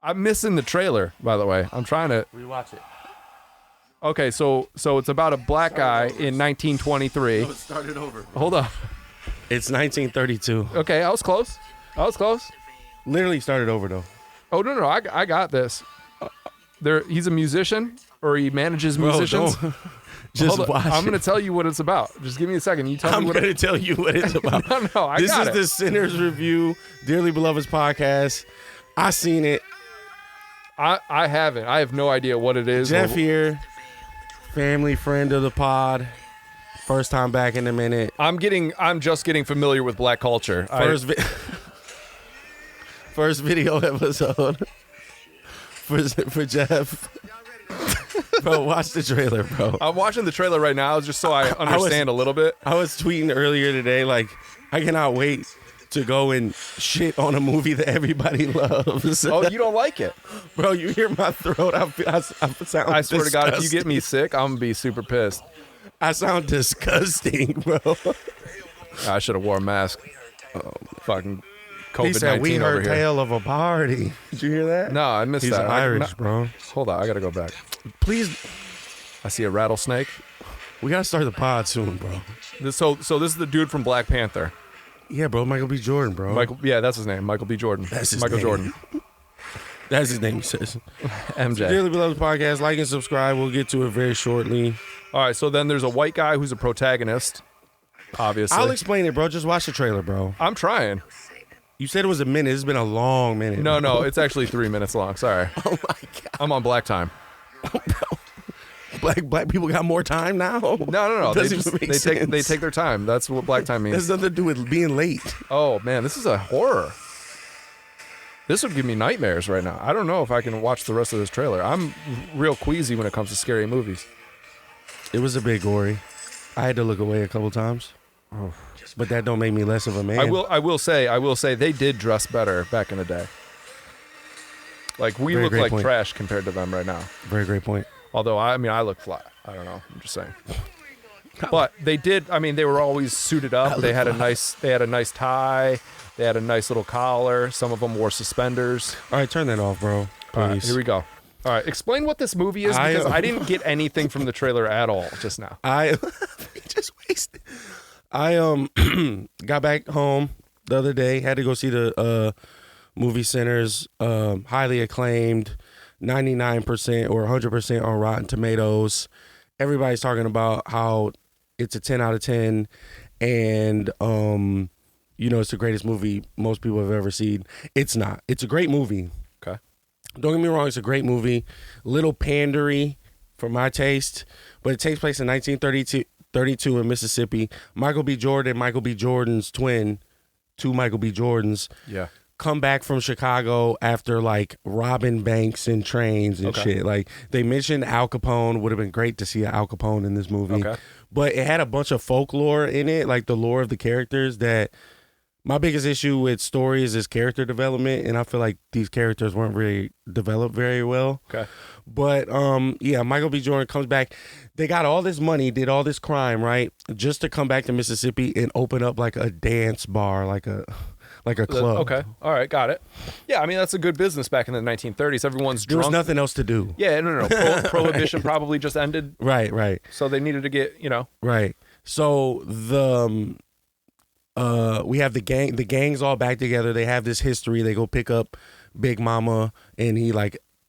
I'm missing the trailer, by the way. I'm trying to rewatch it. Okay, so it's about a black guy in 1923. No, it started over. Hold on. It's 1932. Okay, I was close. Literally started over though. Oh no, I got this. He's a musician, or he manages musicians. Don't. Just watch I'm it. going to tell you what it's about. Just give me a second. You tell me I'm what going to tell you what it's about. No, I this got is it. the Sinners Review, Dearly Beloved's podcast. I seen it. I haven't. I have no idea what it is. Jeff here, family friend of the pod. First time back in a minute. I'm just getting familiar with black culture. First video episode for Jeff. Bro, watch the trailer, bro. I'm watching the trailer right now just so I understand a little bit. I was tweeting earlier today, like, I cannot wait to go and shit on a movie that everybody loves. Oh, you don't like it? Bro, you hear my throat? I sound I swear to God, if you get disgusting. me sick, I'm going to be super pissed. I sound disgusting, bro. I should have wore a mask. Fucking COVID-19 He said, we over heard here. tale of a party. Did you hear that? No, I missed He's that. Irish, bro. Hold on, I got to go back. Please, I see a rattlesnake. we got to start the pod soon, bro. So this is the dude from Black Panther. Yeah, bro, Michael B. Jordan, bro. Yeah, that's his name. Michael B. Jordan. That's his Michael name. Jordan. That's his name, he says. MJ. Dearly Beloved Podcast, like and subscribe. We'll get to it very shortly. All right, so then there's a white guy who's a protagonist, obviously. I'll explain it, bro. Just watch the trailer, bro. I'm trying. You said it was a minute. It's been a long minute. No, it's actually 3 minutes long. Sorry. Oh, my God. I'm on black time. Black people got more time now? No. Doesn't even make sense. They take their time. That's what black time It means. has nothing to do with being late. Oh, man, this is a horror. This would give me nightmares right now. I don't know if I can watch the rest of this trailer. I'm real queasy when it comes to scary movies. It was a bit gory. I had to look away a couple times. Oh. But that don't make me less of a man. I will say they did dress better back in the day. Like, we Very look great like point. trash compared to them right now. Very great point. Although, I look flat. I don't know. I'm just saying. But they did. They were always suited up. They had a nice tie. They had a nice little collar. Some of them wore suspenders. All right, turn that off, bro. Please. All right, here we go. All right, explain what this movie is, because I didn't get anything from the trailer at all just now. I just wasted. I got back home the other day. Had to go see the movie Sinners. Highly acclaimed, 99% or 100% on Rotten Tomatoes. Everybody's talking about how it's a 10 out of 10, and it's the greatest movie most people have ever seen. It's not. It's a great movie. Okay. Don't get me wrong. It's a great movie. Little pandery for my taste, but it takes place in 1932 in Mississippi. Michael B. Jordan, Michael B. Jordan's twin, two Michael B. Jordans, Yeah. come back from Chicago after like robbing banks and trains and shit. Like, they mentioned Al Capone. Would have been great to see Al Capone in this movie. Okay. But it had a bunch of folklore in it, like the lore of the characters. That my biggest issue with stories is character development, and I feel like these characters weren't really developed very well. Okay. But Michael B. Jordan comes back. They got all this money, did all this crime, right? Just to come back to Mississippi and open up like a dance bar, like a club. Okay. All right. Got it. Yeah. That's a good business back in the 1930s. Everyone's There drunk. was nothing else to do. Yeah. No. Prohibition probably just ended. Right. So they needed to get, Right. So we have the gang. The gang's all back together. They have this history. They go pick up Big Mama, and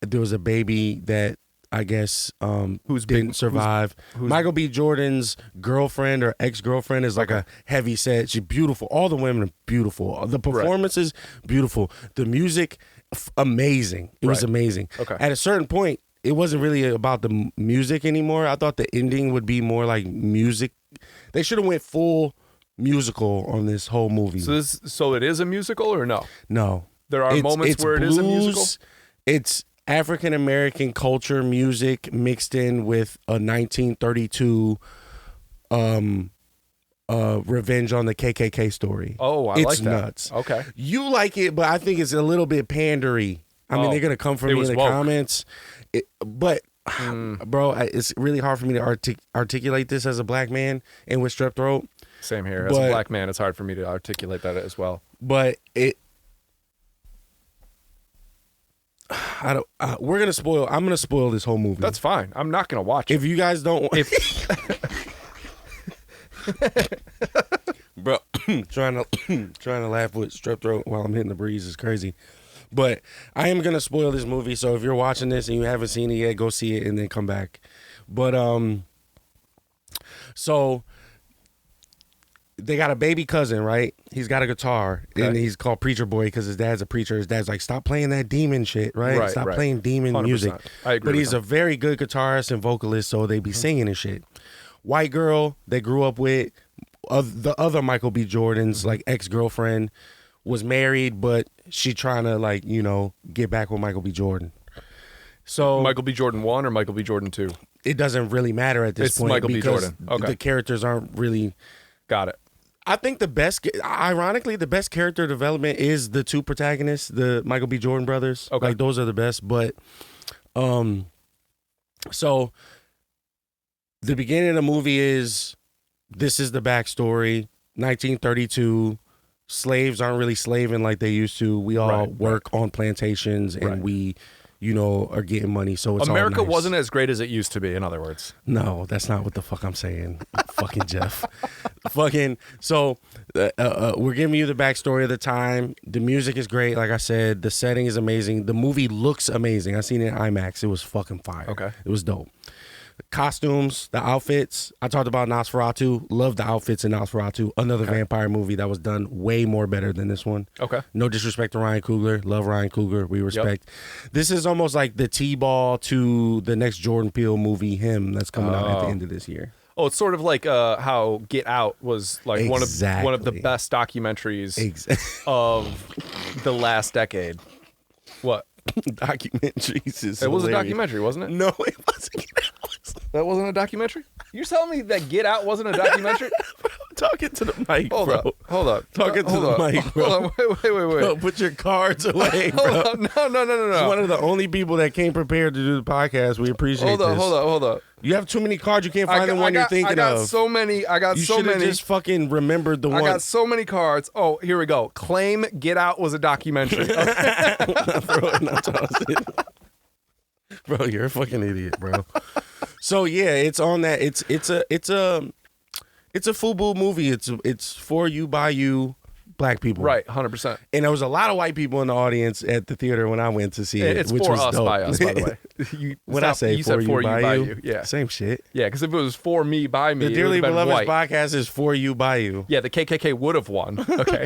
there was a baby that I guess didn't survive. Michael B. Jordan's girlfriend or ex-girlfriend is like a heavy set. She's beautiful. All the women are beautiful. The performances, beautiful. The music, amazing. It was amazing. Okay. At a certain point, it wasn't really about the music anymore. I thought the ending would be more like music. They should have went full musical on this whole movie. So it is a musical or no? No. There are moments where it is a musical? It's African American culture music mixed in with a 1932 revenge on the KKK story. Oh, I it's like that. Nuts. Okay. You like it, but I think it's a little bit pandery. They're going to come for me in the comments. Bro, it's really hard for me to articulate this as a black man and with strep throat. Same here. As a black man, it's hard for me to articulate that as well. But I don't. We're gonna spoil. I'm gonna spoil this whole movie. That's fine. I'm not gonna watch it. If you guys don't, bro, trying to laugh with strep throat while I'm hitting the breeze is crazy. But I am gonna spoil this movie. So if you're watching this and you haven't seen it yet, go see it and then come back. But so they got a baby cousin, right? He's got a guitar, and he's called Preacher Boy because his dad's a preacher. His dad's like, stop playing that demon shit, right? Stop playing demon 100%. Music. I agree. But he's a very good guitarist and vocalist, so they be singing and shit. White girl they grew up with, the other Michael B. Jordan's like ex-girlfriend was married, but she trying to like, you know, get back with Michael B. Jordan. So Michael B. Jordan 1 or Michael B. Jordan 2? It doesn't really matter at this point. Michael B. because Jordan. Okay. The characters aren't really... Got it. I think ironically, the best character development is the two protagonists, the Michael B. Jordan brothers. Okay. Like, those are the best. But, so the beginning of the movie this is the backstory. 1932, slaves aren't really slaving like they used to. We all work on plantations and we, you know, are getting money. So it's America all nice. wasn't as great as it used to be, in other words. No, that's not what the fuck I'm saying. Fucking Jeff. Fucking, so we're giving you the backstory of the time. The music is great, like I said. The setting is amazing. The movie looks amazing. I seen it in IMAX. It was fucking fire. Okay. It was dope. The costumes, the outfits. I talked about Nosferatu. Love the outfits in Nosferatu. Another vampire movie that was done way more better than this one. Okay. No disrespect to Ryan Coogler. Love Ryan Coogler. We respect. Yep. This is almost like the T-ball to the next Jordan Peele movie, Him, that's coming out at the end of this year. Oh, it's sort of like how Get Out was like one of the best documentaries of the last decade. What? Documentaries is It was a documentary, wasn't it? No, it wasn't. That wasn't a documentary? You're telling me that Get Out wasn't a documentary? Talking to the mic, hold bro. Up, hold up. Talking to the mic, bro. Hold on, wait. Bro, put your cards away, bro. Hold up. No. He's one of the only people that came prepared to do the podcast. We appreciate this. Hold up. You have too many cards. You can't find the one you're thinking of. I got so many. You should have just fucking remembered the one. I got so many cards. Oh, here we go. Claim Get Out was a documentary. Bro, you're a fucking idiot, bro. So yeah, it's on that. It's a FUBU movie. It's for you by you. Black people, right? 100%. And there was a lot of white people in the audience at the theater when I went to see it. It's which for was us dope. by us, by the way. You said for you by you. Yeah, same shit. Yeah, because if it was for me by me, the Dearly Beloved podcast is for you by you. Yeah, the KKK would have won. Okay.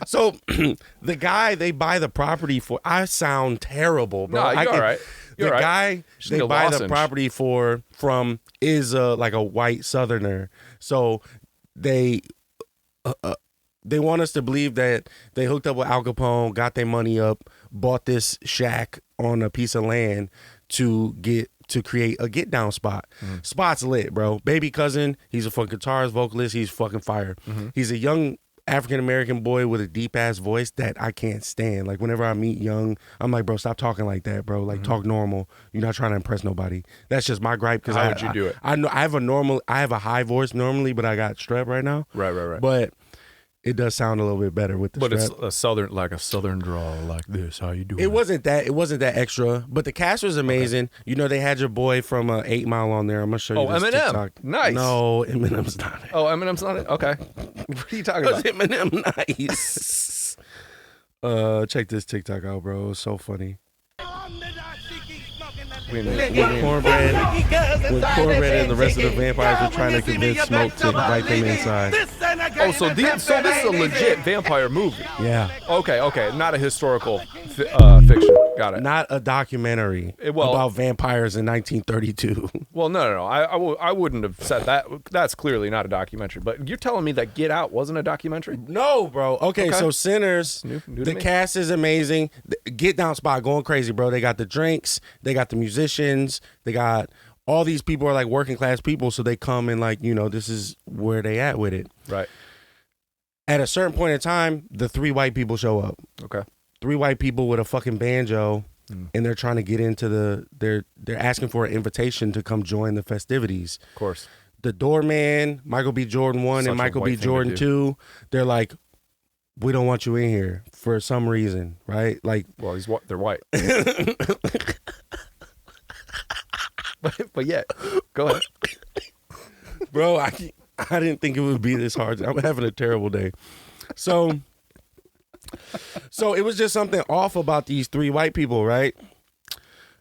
So the guy they buy the property for. I sound terrible, bro. No, you're all right. The guy they buy the property from is like a white Southerner. So they want us to believe that they hooked up with Al Capone, got their money up, bought this shack on a piece of land to create a get down spot. Spot's lit, bro. Baby cousin, he's a fucking guitarist, vocalist, he's fucking fire. He's a young African American boy with a deep ass voice that I can't stand. Like whenever I meet young, I'm like, bro, stop talking like that, bro. Like talk normal. You're not trying to impress nobody. That's just my gripe. How would you do it? I know I have a high voice normally, but I got strep right now. Right. But it does sound a little bit better with the strep. But it's a southern drawl like this. How you doing? It wasn't that extra, but the cast was amazing. Okay. You know, they had your boy from 8 Mile on there. I'm gonna show you this Eminem. TikTok. Nice. No, Eminem's not it. Oh, Eminem's not it? Okay. What are you talking about? Eminem nice. Check this TikTok out, bro. It's so funny. When Cornbread and the rest of the vampires were trying to convince Smoke to invite them inside. Oh, so this is a legit vampire movie. Yeah. Okay. Not a historical fiction. Got it. Not a documentary about vampires in 1932. Well, no. I wouldn't have said that. That's clearly not a documentary. But you're telling me that Get Out wasn't a documentary? No, bro. Okay. So Sinners, the cast is amazing. The Get Down spot going crazy, bro. They got the drinks. They got the musicians. They got all these people are like working class people. So they come and like, you know, this is where they at with it. Right. At a certain point in time, the 3 white people show up. Okay. 3 white people with a fucking banjo, and they're trying to get into they're asking for an invitation to come join the festivities. Of course. The doorman, Michael B. Jordan 1 and Michael B. Jordan 2, they're like, we don't want you in here for some reason, right? Like, well, they're white. but yeah, go ahead. Bro, I didn't think it would be this hard. I'm having a terrible day. So it was just something off about these 3 white people, right?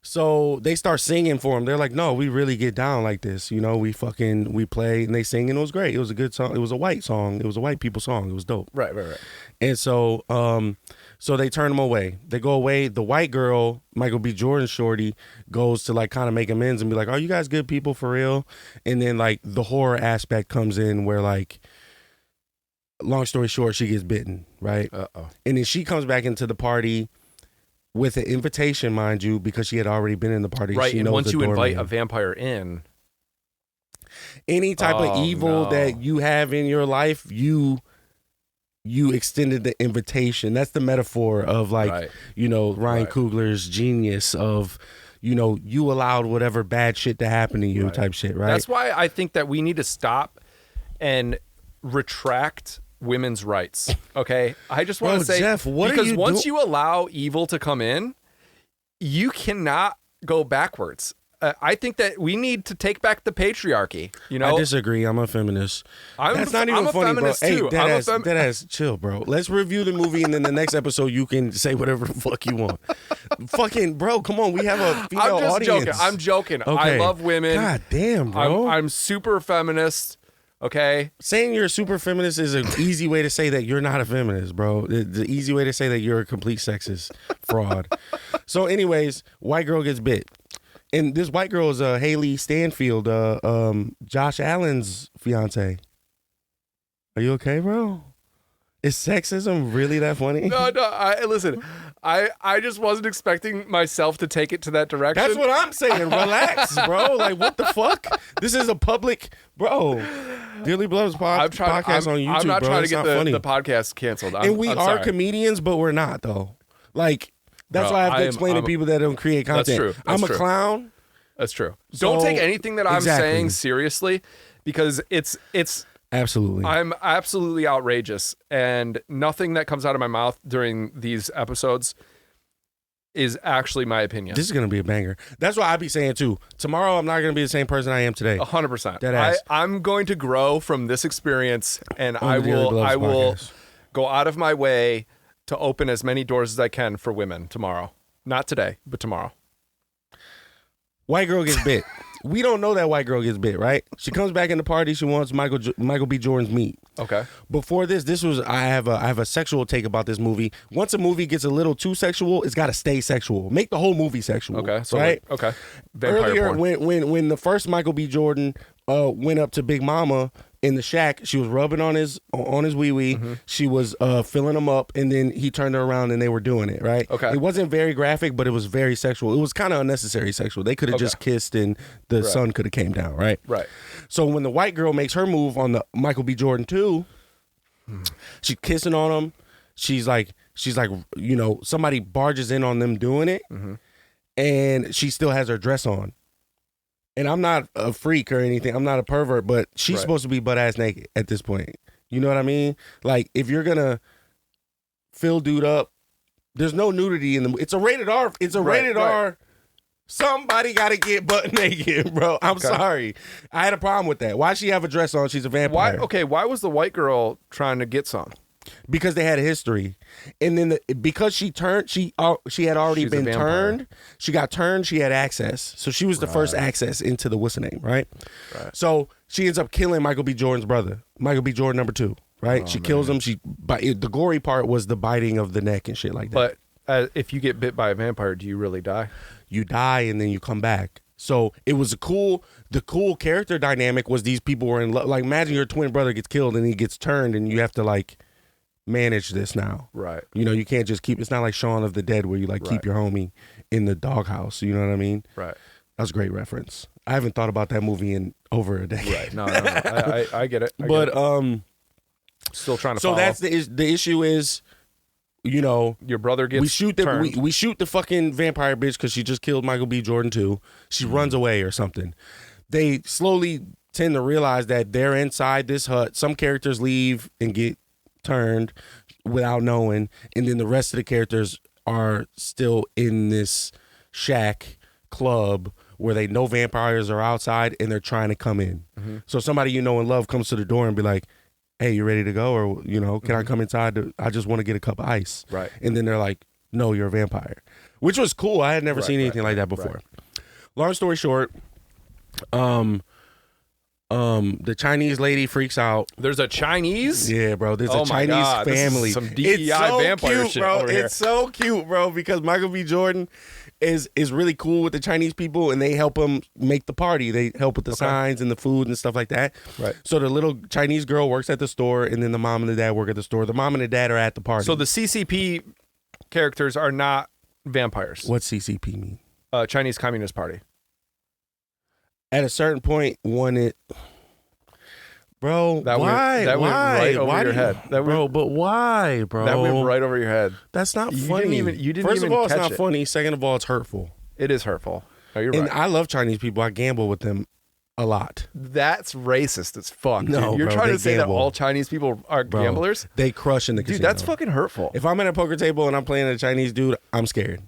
So they start singing for him. They're like, no, we really get down like this. You know, we play and they sing and it was great. It was a good song. It was a white song. It was a white people song. It was dope. Right. And so they turn him away. They go away. The white girl, Michael B. Jordan shorty, goes to like kind of make amends and be like, are you guys good people for real? And then like the horror aspect comes in where like, long story short, she gets bitten, right? Uh-oh. And then she comes back into the party with an invitation, mind you, because she had already been in the party. Right, she and knows once the you doorman. invite a vampire in, any type of evil that you have in your life, you extended the invitation. That's the metaphor of like, you know, Ryan Coogler's genius of, you know, you allowed whatever bad shit to happen to you type shit, right? That's why I think that we need to stop and retract women's rights. Okay, I just want to say, Jeff, what because are you once you allow evil to come in, you cannot go backwards. I think that we need to take back the patriarchy. You know, I disagree. I'm a feminist. That's not even I'm a funny, feminist bro. too. Hey, that ass, chill, bro. Let's review the movie, and then the next episode you can say whatever the fuck you want. Fucking bro, come on. We have a female audience. I'm joking. Okay. I love women. God damn, bro. I'm super feminist. Okay. Saying you're a super feminist is an easy way to say that you're not a feminist, bro. The easy way to say that you're a complete sexist fraud. So anyways, white girl gets bit. And this white girl is Hailee Steinfeld, Josh Allen's fiance. Are you okay, bro? Is sexism really that funny? No. Listen. I just wasn't expecting myself to take it to that direction. That's what I'm saying. Relax, bro. Like, what the fuck? This is a public, bro. Dearly Beloved's podcast on YouTube, I'm not bro. trying It's to get not funny. the podcast canceled. And we I'm are sorry. comedians, but we're not, though. Like, that's Bro, why I have to explain to people that don't create content. That's true. I'm a clown. That's true. So- Don't take anything that I'm Exactly. saying seriously, because it's Absolutely. I'm absolutely outrageous, and nothing that comes out of my mouth during these episodes is actually my opinion. This is going to be a banger. That's what I be saying, too. Tomorrow, I'm not going to be the same person I am today. 100%. Dead ass. I'm going to grow from this experience, and On I the Dearly will Beloveds podcast. go out of my way to open as many doors as I can for women tomorrow. Not today, but tomorrow. White girl gets bit. We don't know that white girl gets bit, right? She comes back in the party. She wants Michael B. Jordan's meat. Okay. Before this was I have a sexual take about this movie. Once a movie gets a little too sexual, it's got to stay sexual. Make the whole movie sexual. Okay. So right? okay. Vampire Earlier, porn. when the first Michael B. Jordan went up to Big Mama in the shack, she was rubbing on his wee wee. Mm-hmm. She was filling him up, and then he turned her around and they were doing it. Right. Okay. It wasn't very graphic, but it was very sexual. It was kind of unnecessary sexual. They could have just kissed, and the sun could have came down. Right. Right. So when the white girl makes her move on the Michael B. Jordan 2, she's kissing on him. She's like, you know, somebody barges in on them doing it, and she still has her dress on. And I'm not a freak or anything. I'm not a pervert, but she's supposed to be butt ass naked at this point. You know what I mean? Like, if you're gonna fill dude up, there's no nudity in the. It's a rated R. It's a rated R. Somebody got to get butt naked, bro. I'm sorry. I had a problem with that. Why she have a dress on? She's a vampire. Why was the white girl trying to get some? Because they had a history, and then because she turned, she had already She's a been vampire. turned. She got turned. She had access, so she was the first access into the what's the name, right? So she ends up killing Michael B. Jordan's brother, Michael B. Jordan number 2, right? She kills him. The gory part was the biting of the neck and shit like that. But if you get bit by a vampire, do you really die? You die and then you come back. So it was the cool character dynamic was these people were in love. Like, imagine your twin brother gets killed and he gets turned, and you have to like manage this now. Right. You know, you can't just keep. It's not like Shaun of the Dead where you like keep your homie in the doghouse. You know what I mean? Right. That was a great reference. I haven't thought about that movie in over a decade. Right. No. I get it. Still trying to. So follow. that's the issue is, you know, your brother gets we shoot the fucking vampire bitch because she just killed Michael B. Jordan too. She runs away or something. They slowly tend to realize that they're inside this hut. Some characters leave and get turned. without knowing, and then the rest of the characters are still in this shack club where they know vampires are outside and they're trying to come in. So somebody you know and love comes to the door and be like, hey, you ready to go? Or, can I come inside? I just want to get a cup of ice. Right. And then they're like, no, you're a vampire. Which was cool. I had never seen anything like that before. Long story short, the Chinese lady freaks out. There's a Chinese? Yeah, bro. There's a Chinese family. This is some DEI vampire cute, shit bro. over here. It's so cute, bro, because Michael B. Jordan is really cool with the Chinese people, and they help him make the party. They help with the signs and the food and stuff like that. Right. So the little Chinese girl works at the store, and then the mom and the dad work at the store. The mom and the dad are at the party. So the CCP characters are not vampires. What's CCP mean? Chinese Communist Party. At a certain point, bro, That why? Went right over why your head. But why, bro? That went right over your head. That's not funny. You didn't First even of all, it's catch not it. funny. Second of all, it's hurtful. It is hurtful. No, you're And right. I love Chinese people. I gamble with them a lot. That's racist as fuck. No, dude. You're bro, trying they to say gamble. that all Chinese people are gamblers? They crush in the casino. Dude, that's fucking hurtful. If I'm at a poker table and I'm playing a Chinese dude, I'm scared.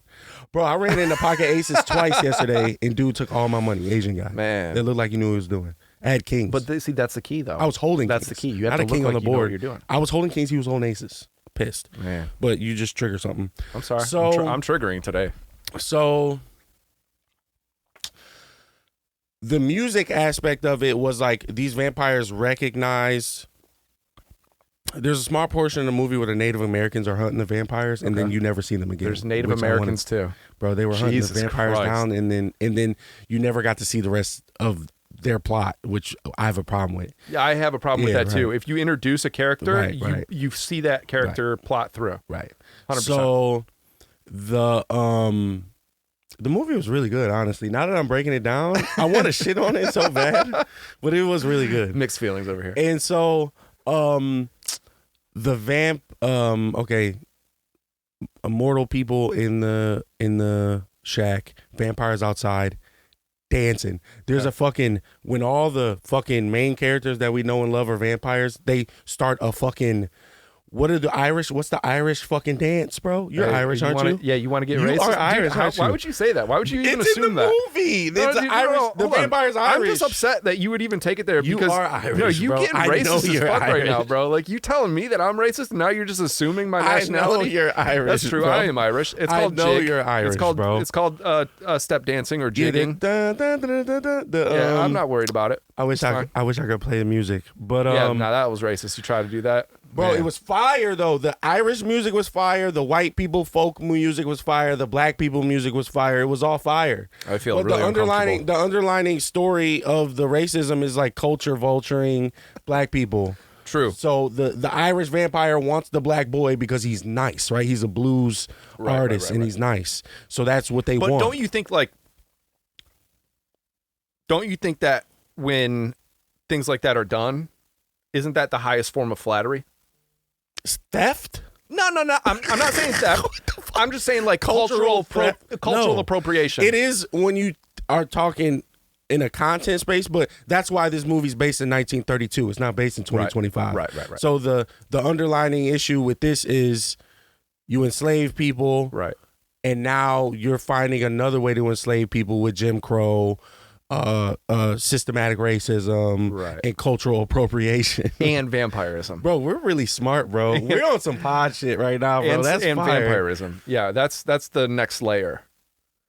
Bro, I ran into pocket aces twice yesterday, and dude took all my money. Asian guy. Man. That looked like he knew what he was doing. I had kings. But see, that's the key, though. I was holding That's kings. the key. You have Not to a king look on like the you know board. what you're doing. I was holding kings. He was holding aces. Pissed. Man. But you just trigger something. I'm sorry. So I'm triggering today. So the music aspect of it was like these vampires recognize. There's a small portion of the movie where the Native Americans are hunting the vampires, and then you never see them again. There's Native Americans too, bro. They were hunting Jesus the vampires Christ. down, and then you never got to see the rest of their plot, which I have a problem with. Yeah, I have a problem with Yeah, that too. If you introduce a character, Right. you see that character plot through. Right. 100%. So the movie was really good, honestly. Now that I'm breaking it down, I want to shit on it so bad, but it was really good. Mixed feelings over here. And so, immortal people in the shack, vampires outside, dancing. There's a fucking, when all the fucking main characters that we know and love are vampires, they start a fucking, what's the Irish fucking dance, bro? You're Irish, aren't you? Yeah, you want to get You racist? are Irish, Dude, aren't why you? would you say that? Why would you even It's assume in the that? movie. No, It's dude, Irish. no, The hold on. vampire's Irish. I'm just upset that you would even take it there You because are Irish, no, you bro. getting I know racist as you're fuck right Irish. now, bro. Like you telling me that I'm racist, and now you're just assuming my nationality. I know you're Irish. That's true. Bro. I am Irish. It's called I know jig. you're Irish, it's called, bro. It's called step dancing or Yeah, jigging. Yeah, I'm not worried about it. I wish I could play the music, but Yeah, no, that was racist. You tried to do that, bro, Man. it was fire though. The Irish music was fire. The white people folk music was fire. The black people music was fire. It was all fire. I feel But really the uncomfortable. underlining story of the racism is like culture vulturing black people. True. So the Irish vampire wants the black boy because he's nice, right? He's a blues artist and he's nice. So that's what they want. But don't you think that when things like that are done, isn't that the highest form of flattery? Theft? No. I'm not saying theft. I'm just saying like cultural No. appropriation. It is when you are talking in a content space, but that's why this movie's based in 1932. It's not based in 2025. Right. So the underlining issue with this is you enslave people, Right. and now you're finding another way to enslave people with Jim Crow, systematic racism, Right. and cultural appropriation. And vampirism. Bro, we're really smart, bro. We're on some pod shit right now, bro. And That's fire. vampirism. Yeah, that's the next layer.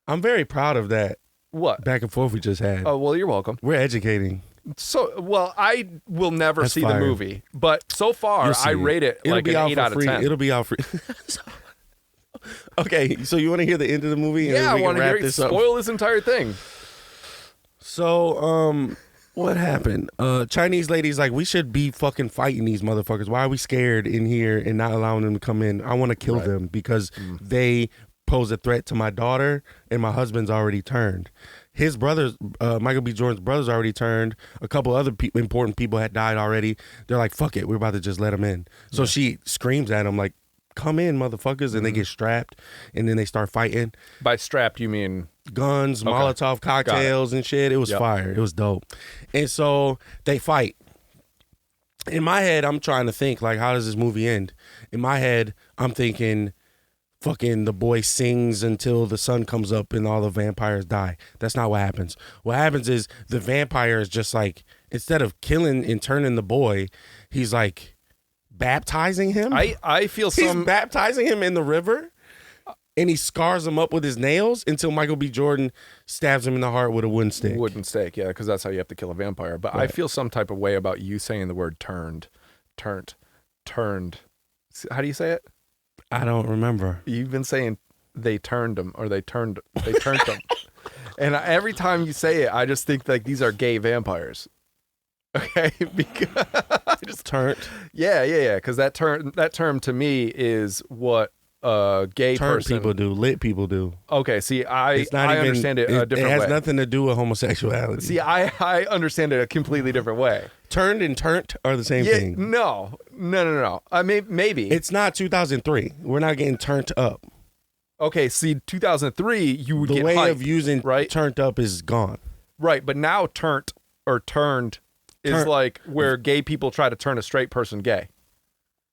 I'm very proud of that What? back and forth we just had. Oh, well, you're welcome. We're educating. So, well, I will never That's see fire. the movie, but so far You'll see I rate it It'll like be an out 8 for out of free. 10. It'll be out free. Okay, so you want to hear the end of the movie? And Yeah, then I we can want to wrap hear you this up? spoil this entire thing. So, what happened? Chinese lady's like, we should be fucking fighting these motherfuckers. Why are we scared in here and not allowing them to come in? I want to kill them because they pose a threat to my daughter, and my husband's already turned. His brothers, Michael B. Jordan's brothers, already turned. A couple other important people had died already. They're like, fuck it, we're about to just let them in. So she screams at them like, come in, motherfuckers, and they get strapped, and then they start fighting. By strapped, you mean Guns, Molotov cocktails and shit. It was fire. It was dope. And so they fight. In my head, I'm trying to think, like, how does this movie end? In my head, I'm thinking fucking the boy sings until the sun comes up and all the vampires die. That's not what happens. What happens is the vampire is just like, instead of killing and turning the boy, he's like baptizing him. I feel He's some baptizing him in the river, and he scars him up with his nails until Michael B. Jordan stabs him in the heart with a wooden stake. Yeah, because that's how you have to kill a vampire. But I Right. feel some type of way about you saying the word turned. How do you say it? I don't remember. You've been saying they turned them, or they turned them. And every time you say it, I just think like these are gay vampires. Okay, because I just Turned. yeah. Because that term to me is what gay Turn person people do. Lit people do. Okay, see, I It's not even, understand it a different It has way. nothing to do with homosexuality. See, I understand it a completely different way. Turned and turnt are the same Yeah, thing. no. I mean, maybe. It's not 2003. We're not getting turned up. Okay, see, 2003, you would The get way hyped, of using right? turned up is gone. Right, but now turned is Turn- like where gay people try to turn a straight person gay.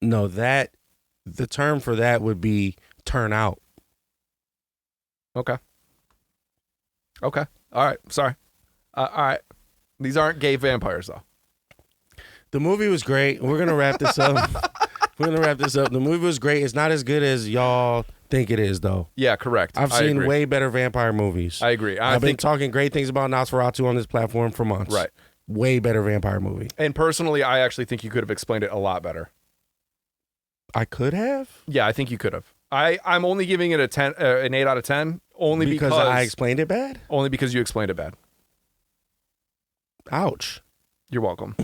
No, the term for that would be turn out. Okay. All right. Sorry. All right. These aren't gay vampires, though. The movie was great. We're going to wrap this up. The movie was great. It's not as good as y'all think it is, though. Yeah, correct. I've I seen agree. way better vampire movies. I agree. I've been think, talking great things about Nosferatu on this platform for months. Right. Way better vampire movie. And personally, I actually think you could have explained it a lot better. I could have? Yeah, I think you could have. I'm only giving it an 8 out of 10 only because I explained it bad? Only because you explained it bad. Ouch. You're welcome.